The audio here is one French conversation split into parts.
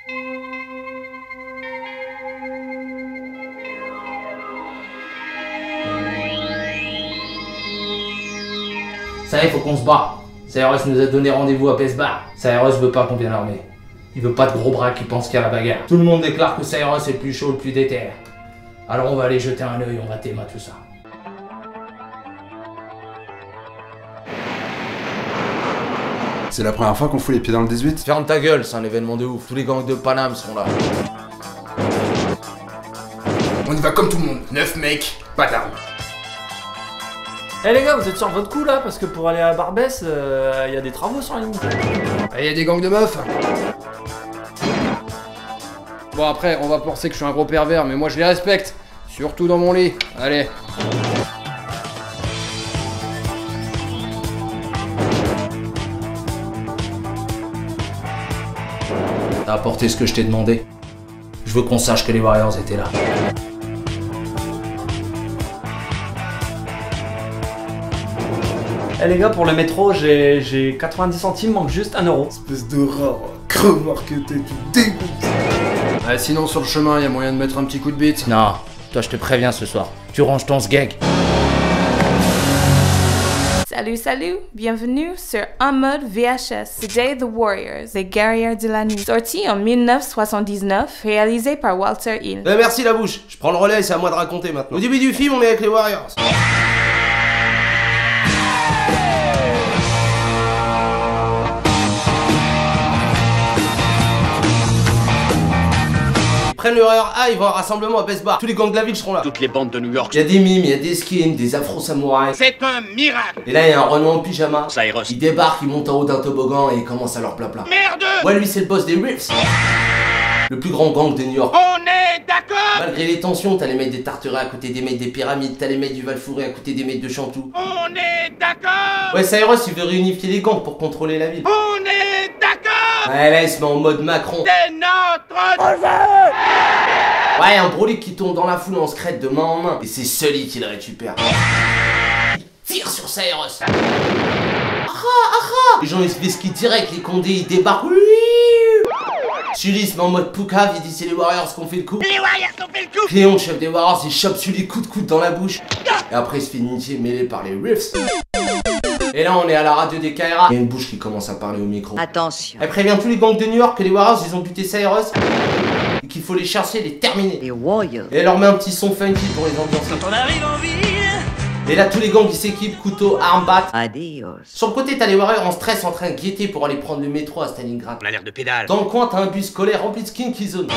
Ça y est, faut qu'on se bat. Cyrus nous a donné rendez-vous à Pesbar. Cyrus veut pas qu'on vienne armé. Il veut pas de gros bras qui pensent qu'il y a la bagarre. Tout le monde déclare que Cyrus est le plus chaud, le plus déter. Alors on va aller jeter un œil, on va téma tout ça. C'est la première fois qu'on fout les pieds dans le 18? Ferme ta gueule, c'est un événement de ouf. Tous les gangs de Paname seront là. On y va comme tout le monde. 9 mecs, pas d'armes. Eh les gars, vous êtes sur votre coup là, parce que pour aller à Barbès, il y a des travaux sur la ligne. Il y a des gangs de meufs. Bon après, on va penser que je suis un gros pervers, mais moi je les respecte. Surtout dans mon lit. Allez. T'as apporté ce que je t'ai demandé. Je veux qu'on sache que les Warriors étaient là. Eh les gars, pour le métro, j'ai 90 centimes, manque juste 1 euro. Espèce de rat, crevard que t'es, tu dégoûtes. Ouais, sinon sur le chemin, il y a moyen de mettre un petit coup de bite. Non, toi je te préviens ce soir. Tu ranges ton sgeg. Salut, salut! Bienvenue sur En mode VHS, Today the Warriors, les guerriers de la nuit. Sorti en 1979, réalisé par Walter Hill. Merci la bouche, je prends le relais, c'est à moi de raconter maintenant. Au début du film, on est avec les Warriors. Ils prennent leur heure A, ils vont à un rassemblement à Pesbar. Tous les gangs de la ville seront là. Toutes les bandes de New York. Il y a des mimes, il y a des skins, des afro-samouraïs. C'est un miracle. Et là, il y a un Renault en pyjama. Cyrus. Il débarque, il monte en haut d'un toboggan et il commence à leur blabla. Merde. Ouais, lui, c'est le boss des Riffs. Le plus grand gang de New York. On est d'accord. Malgré les tensions, t'as les mecs des Tarterets à côté des mecs des Pyramides, t'as les mecs du Val-Fouré à côté des mecs de Chantou. On est d'accord. Ouais, Cyrus, il veut réunifier les gangs pour contrôler la ville. On est d'accord. Ouais, là, il se met en mode Macron. C'est notre Ouais, un brolic qui tombe dans la foule en secrète de main en main. Et c'est Sully qui le récupère. Il tire sur Cyrus. Les gens ils se vesquillent direct, les condés ils débarquent. Sully se met en mode poucave, il dit c'est les Warriors qui ont fait le coup. Les Warriors ont fait le coup. Cléon, le chef des Warriors, il chope Sully coup de coude dans la bouche. Et après il se fait niquer mêlé par les Riffs. Et là on est à la radio des KRA. Il y a une bouche qui commence à parler au micro. Attention. Elle prévient tous les gangs de New York que les Warriors ils ont buté Cyrus. Et qu'il faut les chercher, les terminer. Les Warriors. Et elle leur met un petit son funky pour les ambiancer. Quand on arrive en ville. Et là tous les gangs ils s'équipent, couteau, armes, battes. Adios. Sur le côté t'as les Warriors en stress en train de guetter pour aller prendre le métro à Stalingrad. On a l'air de pédale. Dans le coin t'as un bus scolaire rempli de skinky zone.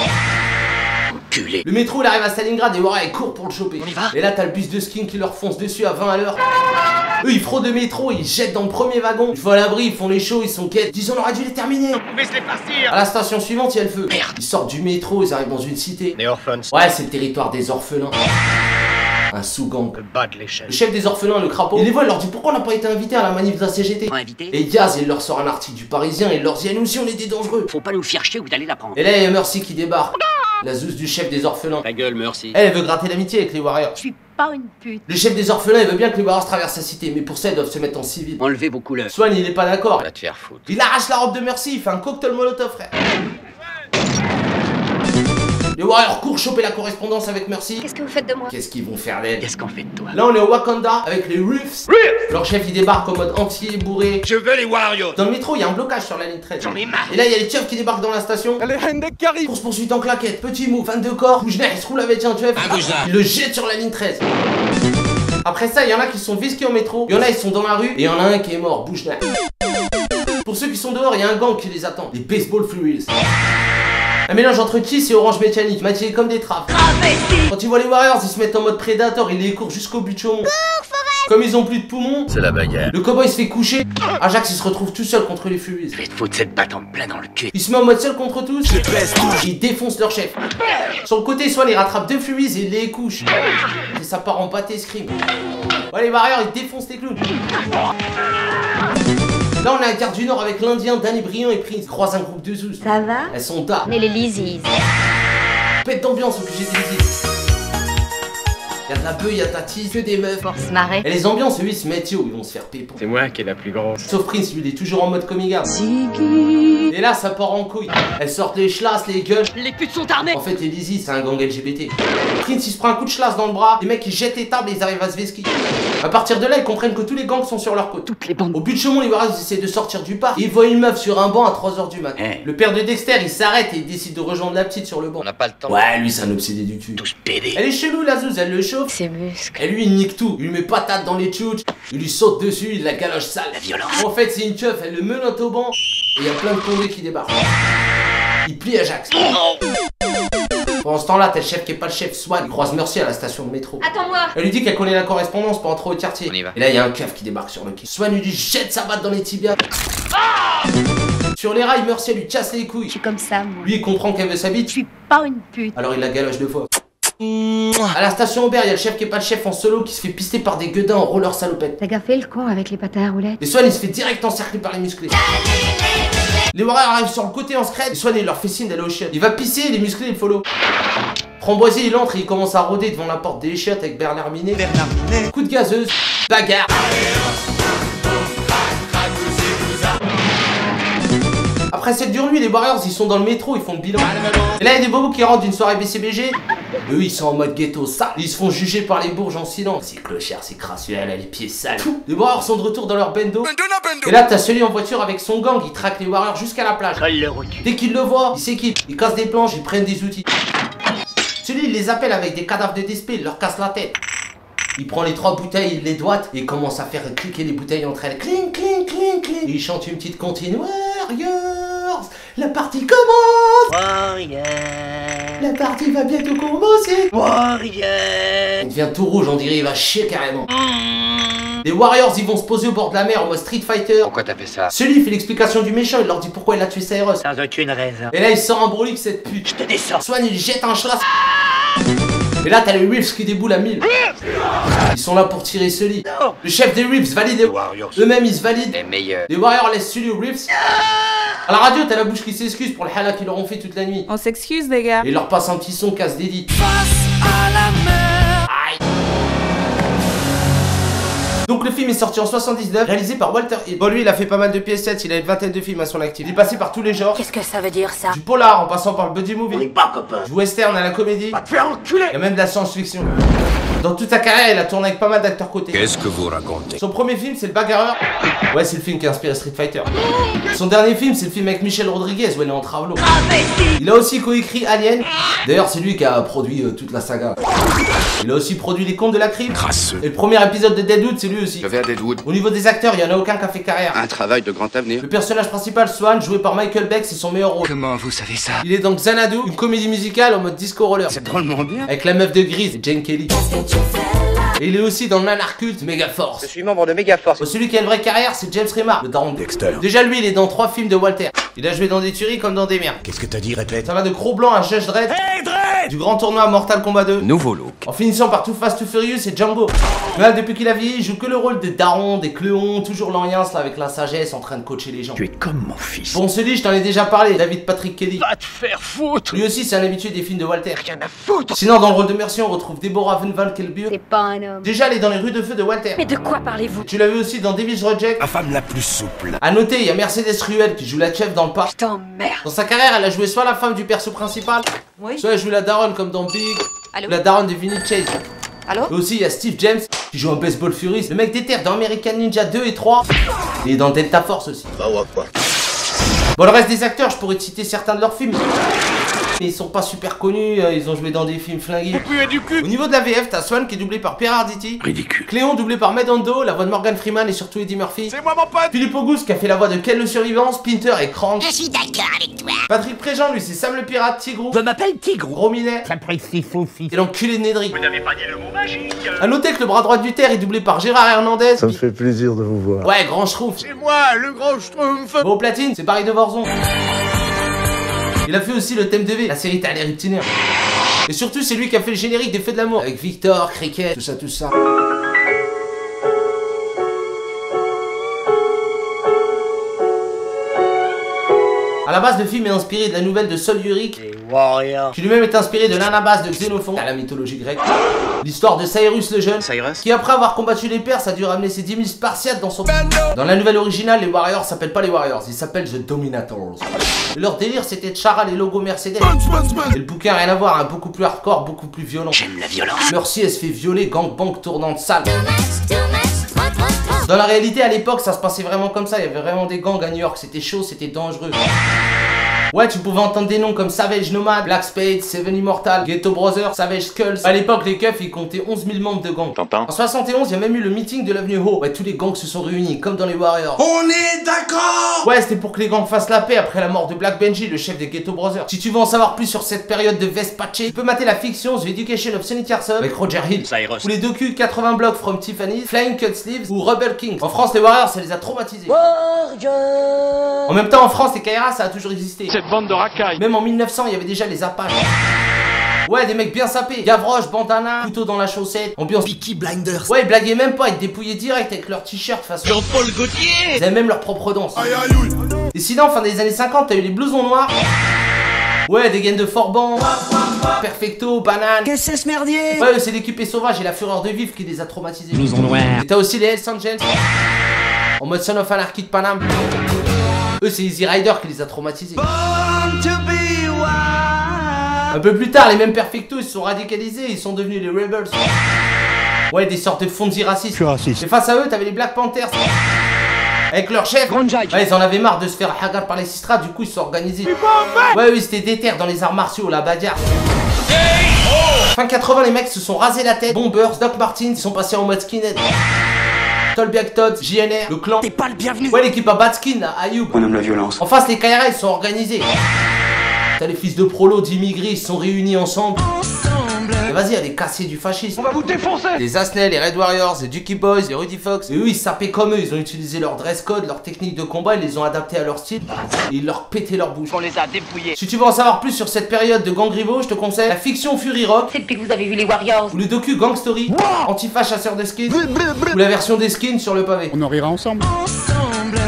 Enculé. Le métro il arrive à Stalingrad et les Warriors ils courent pour le choper. On y va. Et là t'as le bus de skin qui leur fonce dessus à 20 à l'heure. Eux ils fraudent le métro, ils jettent dans le premier wagon. Une fois à l'abri, ils font les shows, ils sont quêtes. Disons on aurait dû les terminer. On pouvait se les partir. À la station suivante il y a le feu. Merde. Ils sortent du métro, ils arrivent dans une cité. Les orphans. Ouais c'est le territoire des orphelins. Un sous-gang. Le bas de l'échelle. Le chef des orphelins, le crapaud, il les voit, il leur dit pourquoi on n'a pas été invité à la manif de la CGT. Invité. Et Yaz, il leur sort un article du Parisien, il leur dit nous aussi on était dangereux. Faut pas nous faire chier, vous allez la prendre. Et là il y a Mercy qui débarque. La zouze du chef des orphelins. Ta gueule, merci. Elle veut gratter l'amitié avec les Warriors. Je suis pas une pute. Le chef des orphelins il veut bien que les Warriors traversent la cité, mais pour ça ils doivent se mettre en civil. Enlevez vos couleurs. Swan il est pas d'accord. Va te faire foutre. Il arrache la robe de Mercy, il fait un cocktail molotov frère. Les Warriors courent choper la correspondance avec Mercy. Qu'est-ce que vous faites de moi? Qu'est-ce qu'ils vont faire d'elle? Qu'est-ce qu'on fait de toi? Là on est au Wakanda avec les Riffs. Leur chef il débarque en mode entier, bourré. Je veux les Warriors. Dans le métro il y a un blocage sur la ligne 13. J'en ai marre. Et là il y a les tueurs qui débarquent dans la station. Les Hendek qui arrivent. Course poursuite en claquette, petit mou, 22 corps, Boujner il se roule avec un tueur. Il le jette sur la ligne 13. Après ça il y en a qui sont visqués au métro, il y en a ils sont dans la rue et il y en a un qui est mort, Boujner. Pour ceux qui sont dehors il y a un gang qui les attend, les Baseball Furies. Un mélange entre Kiss et Orange Mécanique, maquillés comme des trappes. Quand ils voient les Warriors, ils se mettent en mode Predator, ils les courent jusqu'au but de Chaumont. Comme ils ont plus de poumons, C'est la bagarre. le cowboy se fait coucher. Ajax il se retrouve tout seul contre les Furies. Je vais te foutre cette batte en plein dans le cul. Il se met en mode seul contre tous. Il défonce leur chef. Sur le côté, Swan il rattrape deux Furies et il les couche. Et ça part en pâté scream. Ouais, les Warriors ils défoncent les clowns. Là on est à la gare du Nord avec l'Indien, Danny Briand et Prince. Ils croisent un groupe de zouz. Ça va? Elles sont tard. Mais les lisises. Pète d'ambiance au QG des visites. Y'a de la beuh, y'a de la tisse, que des meufs. Pour se marrer. Et les ambiances, eux, ils se mettent yo, ils vont se faire pépon. C'est moi qui est la plus grosse. Sauf Prince, lui, il est toujours en mode comiga. Et là, ça part en couille. Elles sortent les chlasses, les guns. Les putes sont armées. En fait, Elizzy, c'est un gang LGBT. Prince, il se prend un coup de chlasse dans le bras. Les mecs, ils jettent les tables et ils arrivent à se vesquiller. À partir de là, ils comprennent que tous les gangs sont sur leur côte. Toutes les bandes. Au but de Chaumont, les Warriors essaient de sortir du parc. Et ils voient une meuf sur un banc à 3h du matin. Le père de Dexter, il s'arrête et il décide de rejoindre la petite sur le banc. On n'a pas le temps. Ouais, lui, c'est un obsédé du cul. Tous pédés. Elle est chelou, la zouze, elle le chauffe. Ses muscles. Et lui, il nique tout. Il lui met patate dans les tchouches. Il lui saute dessus, il la galoche sale. La violence. En fait, c'est une keuf, elle le menotte au banc. Et il y a plein de condés qui débarquent. Il plie Ajax. Pendant ce temps-là, t'as le chef qui est pas le chef, Swan. Il croise Mercy à la station de métro. Attends-moi. Elle lui dit qu'elle connaît la correspondance pour entrer au quartier. On y va. Et là, il y a un keuf qui débarque sur le quai. Swan lui dit jette sa batte dans les tibias. Sur les rails, Mercy elle lui casse les couilles. Je suis comme ça, moi. Lui, il comprend qu'elle veut sa bite. Je suis pas une pute. Alors il la galoche 2 fois. À la station Aubert, il y a le chef qui est pas le chef en solo qui se fait pister par des gueudins en roller salopette. T'as gaffé le con avec les patins à roulettes. Et Swan il se fait direct encercler par les musclés. Les Warriors arrivent sur le côté en scred. Et Swan il leur fait signe d'aller au chiottes. Il va pisser et les musclés ils follow. Framboisier il entre et il commence à rôder devant la porte des chiottes avec Bernard Minet. Coup de gazeuse, bagarre. Après cette dure nuit, les Warriors ils sont dans le métro, ils font le bilan. Et là il y a des bobos qui rentrent d'une soirée BCBG. Eux ils sont en mode ghetto sale. Ils se font juger par les bourges en silence. C'est clochard, c'est crasseux, elle a les pieds sales. Les Warriors sont de retour dans leur bendo. Et là t'as celui en voiture avec son gang, il traque les Warriors jusqu'à la plage. Dès qu'ils le voient, ils s'équipent, ils cassent des planches, ils prennent des outils. Celui il les appelle avec des cadavres de DSP, il leur casse la tête. Il prend les 3 bouteilles, il les doite et il commence à faire cliquer les bouteilles entre elles. Cling, cling, cling, cling. Et il chante une petite comptine. Warriors, la partie commence. Warriors. La partie va bientôt commencer. Warriors. Il devient tout rouge, on dirait il va chier carrément. Les Warriors ils vont se poser au bord de la mer en mode Street Fighter. Pourquoi t'as fait ça? Celui fait l'explication du méchant, il leur dit pourquoi il a tué Cyrus. Sans aucune raison. Et là il sort un brolique cette pute. Je te descends. Swan il jette un chlasse. Et là t'as les Reeves qui déboulent à 1000. Ils sont là pour tirer Sully. Le chef des Reeves valide. Warriors. Eux-mêmes ils se valident. Les meilleurs. Les Warriors laissent Sully aux Reeves. À la radio t'as la bouche qui s'excuse pour le hala qu'ils leur ont fait toute la nuit. On s'excuse, les gars. Et ils leur passent un petit son casse dédit. Aïe. Donc le film est sorti en 79, réalisé par Walter Hill. Bon lui il a fait pas mal de PS7, il a une 20aine de films à son actif. Il est passé par tous les genres. Qu'est-ce que ça veut dire, ça? Du polar en passant par le buddy movie. On est pas copains. Du western à la comédie. Va te faire enculer. Il y a même de la science-fiction. Dans toute sa carrière, il a tourné avec pas mal d'acteurs cotés. Qu'est-ce que vous racontez? Son premier film, c'est Le Bagarreur. Ouais, c'est le film qui a inspiré Street Fighter. Son dernier film, c'est le film avec Michel Rodriguez où elle est en travelo. Il a aussi coécrit Alien. D'ailleurs, c'est lui qui a produit toute la saga. Il a aussi produit Les Contes de la Crime. Crasseux. Et le premier épisode de Deadwood, c'est lui aussi. Je vais à Deadwood. Au niveau des acteurs, il y en a aucun qui a fait carrière. Un travail de grand avenir. Le personnage principal, Swan, joué par Michael Beck, c'est son meilleur rôle. Comment vous savez ça? Il est dans Xanadu, une comédie musicale en mode disco roller. C'est drôlement bien. Avec la meuf de Grise, Jane Kelly. Et il est aussi dans le nanar culte Megaforce. Je suis membre de Megaforce. Celui qui a une vraie carrière, c'est James Remar, le daron de Dexter. Déjà lui, il est dans 3 films de Walter. Il a joué dans des tueries comme dans des merdes. Qu'est-ce que t'as dit, répète? Ça va de Gros Blanc à Judge Dredd. Hey Dredd! Du grand tournoi à Mortal Kombat 2. Nouveau look. En finissant par Too Fast Too Furious et Django. Là, depuis qu'il a vieilli, il joue que le rôle des darons, des cléons, toujours l'oriens là avec la sagesse en train de coacher les gens. Tu es comme mon fils. Bon, celui, je t'en ai déjà parlé, David Patrick Kelly. Va te faire foutre. Lui aussi, c'est un habitué des films de Walter. Rien à foutre. Sinon, dans le rôle de Mercy, on retrouve Deborah Van Kelbur. T'es pas un homme. Déjà, elle est dans les rues de feu de Walter. Mais de quoi parlez-vous? Tu l'as vu aussi dans Devil's Reject. Ma femme la plus souple. A noter, il y a Mercedes Ruel qui joue la chef dans le parc. Je t'emmerde. Dans sa carrière, elle a joué soit la femme du perso principal, Oui. soit elle joue la daronne comme dans Big, Allô? ou la daronne de Vinny Chase. Allô? Et aussi, il y a Steve James qui joue un baseball Fury, le mec des terres dans American Ninja 2 et 3. Et dans Delta Force aussi. Bah ouais quoi. Bon, le reste des acteurs, je pourrais te citer certains de leurs films. Mais ils sont pas super connus, ils ont joué dans des films flingués. Au niveau de la VF, t'as Swan qui est doublé par Pierre Arditi. Ridicule. Cléon doublé par Medondo, la voix de Morgan Freeman et surtout Eddie Murphy. C'est moi mon pote. Philippe Auguste qui a fait la voix de Ken le Survivant, Splinter et Crank. Je suis d'accord avec toi. Patrick Préjean, lui, c'est Sam le Pirate, Tigrou. Je m'appelle Tigrou. Rominet. J'apprécie Foufi. Et l'enculé de Nedry. Vous n'avez pas dit le mot magique. A noter que le bras droit du terre est doublé par Gérard Hernandez. Ça me fait plaisir de vous voir. Ouais, grand schrouf. C'est moi, le gros schtroumpf. Bon, au platine, c'est Barry Devorzon. Il a fait aussi le thème de V, la série T'as l'air itinéraire. Et surtout, c'est lui qui a fait le générique des Feux de l'amour. Avec Victor, Cricket, tout ça, tout ça. À la base, le film est inspiré de la nouvelle de Sol Yurik, Warrior. qui lui-même est inspiré de l'Anabase de Xénophon, à la mythologie grecque. L'histoire de Cyrus le Jeune, qui après avoir combattu les Perses a dû ramener ses 10 000 Spartiates dans son... Dans la nouvelle originale, les Warriors s'appellent pas les Warriors, ils s'appellent The Dominators. Et leur délire, c'était de chara les logos Mercedes. Et le bouquin, rien à voir, hein, beaucoup plus hardcore, beaucoup plus violent. J'aime la violence. Mercy, elle se fait violer, gangbang tournante sale. Dans la réalité, à l'époque, ça se passait vraiment comme ça. Il y avait vraiment des gangs à New York. C'était chaud, c'était dangereux. Ouais, tu pouvais entendre des noms comme Savage Nomad, Black Spade, Seven Immortal, Ghetto Brothers, Savage Skulls. À l'époque, les keufs, ils comptaient 11 000 membres de gangs. En 71, il y a même eu le meeting de l'avenue Ho. Ouais, tous les gangs se sont réunis, comme dans les Warriors. On est d'accord. Ouais, c'était pour que les gangs fassent la paix après la mort de Black Benji, le chef des Ghetto Brothers. Si tu veux en savoir plus sur cette période de Vespace, tu peux mater la fiction The Education of Sonny Carson avec Roger Hill. Ou les docu 80 Blocks from Tiffany's, Flying Cut Sleeves ou Rebel King. En France, les Warriors, ça les a traumatisés. En même temps, en France, les Kaira, ça a toujours existé. Cette bande de racailles. Même en 1900, il y avait déjà les Apaches. Ouais, des mecs bien sapés. Gavroche, bandana, couteau dans la chaussette, ambiance Peaky Blinders. Ouais, ils blaguaient même pas, ils te dépouillaient direct avec leur t-shirt façon. Jean-Paul Gaultier. Ils avaient même leur propre danse. Et sinon, fin des années 50, t'as eu les blousons noirs. Ouais, des gaines de Forban, Perfecto, Banane. Qu'est-ce que c'est ce merdier? Ouais, c'est l'équipe Sauvage et la fureur de vivre qui les a traumatisés. Blouson noir. Et t'as aussi les Hells Angels, en mode Son of Anarchy de Paname. Eux, c'est Easy Rider qui les a traumatisés. Un peu plus tard, les mêmes Perfecto, ils se sont radicalisés, ils sont devenus les Rebels. Ouais, des sortes de fonds racistes. Et face à eux, t'avais les Black Panthers. Avec leur chef, ouais, ils en avaient marre de se faire hagar par les Sistras, du coup ils se sont organisés. Ouais, oui, c'était déter dans les arts martiaux, la bagarre. Fin 80, les mecs se sont rasés la tête. Bombers, Doc Martins, ils sont passés en mode skinhead. Tolbiac Todd, JNR, le clan. T'es pas le bienvenu. Ouais, l'équipe à Batskin, à Ayoub. On aime la violence. En face, les Kaira, ils sont organisés. T'as les fils de prolo, d'immigrés, ils sont réunis ensemble. Et vas-y, allez casser du fascisme. On va vous défoncer. Les Asnel, les Red Warriors, les Ducky Boys, les Rudy Fox. Et eux, ils sapaient comme eux. Ils ont utilisé leur dress code, leur technique de combat, ils les ont adaptés à leur style. Et ils leur pétaient leur bouche. On les a dépouillés. Si tu veux en savoir plus sur cette période de gang rivaux, je te conseille la fiction Fury Rock. C'est depuis que vous avez vu les Warriors. Ou le docu Gang Story, Antifa chasseur de skins. Ou la version des skins sur le pavé. On en rira ensemble.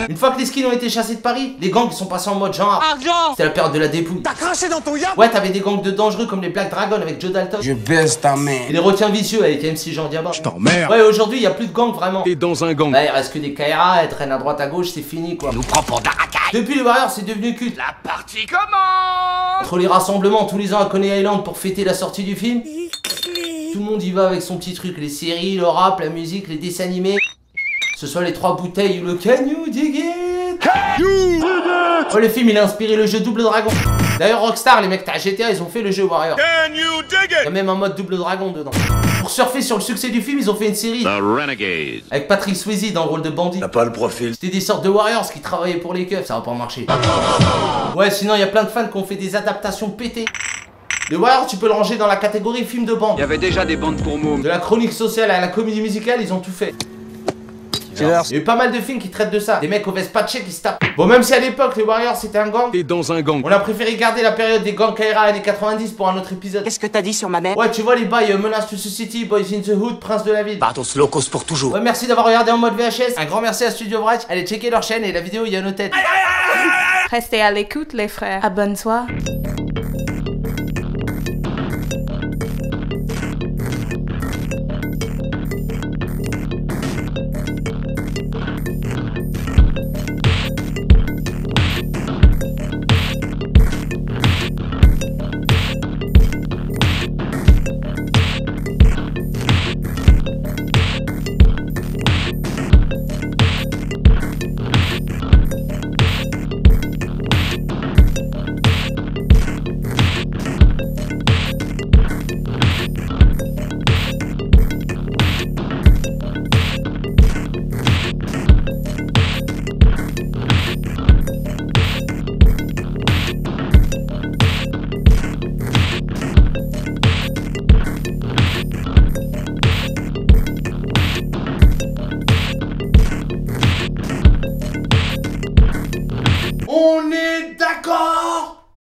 Une fois que les skins ont été chassés de Paris, les gangs ils sont passés en mode genre. C'était la période de la dépouille. T'as craché dans ton yap. Ouais, t'avais des gangs de dangereux comme les Black Dragon avec Joe Dalton. Je baisse ta mère. Et les retiens vicieux avec MC Jean Diaba. Je t'emmerde. Ouais, aujourd'hui il y a plus de gangs vraiment. T'es dans un gang. Là, il reste que des Kaira, elles traînent à droite à gauche, c'est fini quoi. Nous prend pour de la racaille. Depuis les Warriors, c'est devenu culte. La partie commence. Entre les rassemblements tous les ans à Coney Island pour fêter la sortie du film, tout le monde y va avec son petit truc, les séries, le rap, la musique, les dessins animés. Ce soit les 3 bouteilles ou le Can You Dig It? Oh, le film il a inspiré le jeu Double Dragon. D'ailleurs Rockstar, les mecs de GTA, ils ont fait le jeu Warrior. Can you dig Il y a it? même un mode Double Dragon dedans. Pour surfer sur le succès du film, ils ont fait une série Renegade. avec Patrick Swayze dans le rôle de bandit. T'as pas le profil. C'était des sortes de Warriors qui travaillaient pour les keufs, ça va pas marcher. Ouais, sinon il y a plein de fans qui ont fait des adaptations pétées. Les Warriors, tu peux le ranger dans la catégorie film de bande. Il y avait déjà des bandes pour mômes. De la chronique sociale à la comédie musicale, ils ont tout fait. Il y a eu pas mal de films qui traitent de ça. Des mecs au Vespace qui se tapent. Bon, même si à l'époque les Warriors c'était un gang, T'es dans un gang. on a préféré garder la période des gangs Kaira années 90 pour un autre épisode. Qu'est-ce que t'as dit sur ma mère? Ouais, tu vois les bails Menace to Society, Boys in the Hood, Prince de la Ville. Bartos locos pour toujours. Ouais, merci d'avoir regardé en mode VHS. Un grand merci à Studio Bright. Allez checker leur chaîne et la vidéo, il y a nos têtes. Restez à l'écoute, les frères. Abonne-toi.